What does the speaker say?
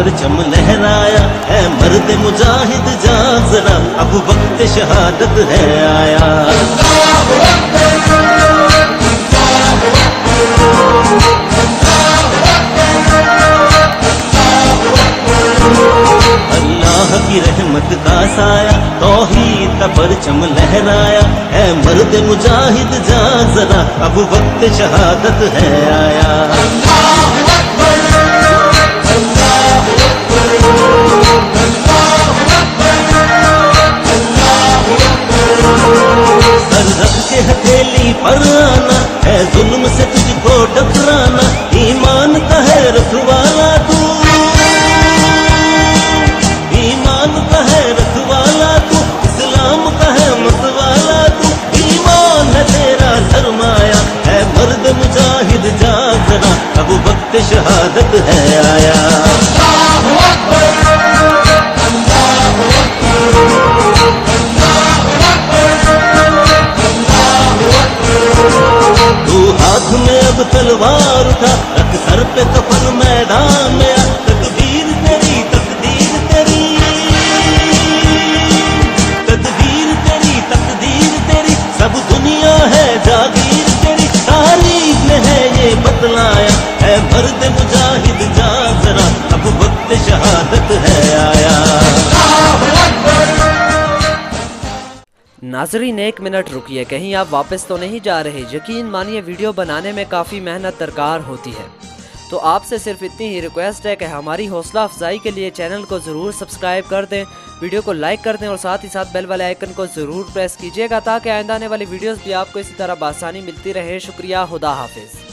परचम लहराया, है मर्द मुजाहिद जाग जरा, अब वक्त शहादत है आया। अल्लाह की रहमत का साया, तौहीद का परचम लहराया, है मर्द मुजाहिद जाग जरा, अब वक्त शहादत है आया। सर रख के हथेली पर आना, है जुल्म से तुझको टकराना, ईमान का है रखवाला तू, ईमान का है रखवाला तू, इस्लाम का है मतवाला तू, ईमान है तेरा सरमाया, है मर्द मुजाहिद जाग जरा, अब वक्त शहादत है आया। तू हाथ में अब तलवार उठा, रख सर पे कफन मैदान में आ, तकदीर तेरी तकदीर तेरी, तकदीर तेरी तकदीर तेरी, सब दुनिया है जागीर तेरी, तारीख में है ये बतलाया, है मर्द मुजाहिद जाग जरा, अब वक्त शहादत है आया। नाज़रीन 1 मिनट रुकिए, कहीं आप वापस तो नहीं जा रहे। यकीन मानिए वीडियो बनाने में काफ़ी मेहनत दरकार होती है, तो आपसे सिर्फ इतनी ही रिक्वेस्ट है कि हमारी हौसला अफजाई के लिए चैनल को ज़रूर सब्सक्राइब कर दें, वीडियो को लाइक कर दें और साथ ही साथ बेल वाले आइकन को ज़रूर प्रेस कीजिएगा ताकि आइंदा आने वाली वीडियोस भी आपको इसी तरह बआसानी मिलती रहे। शुक्रिया, खुदा हाफिज़।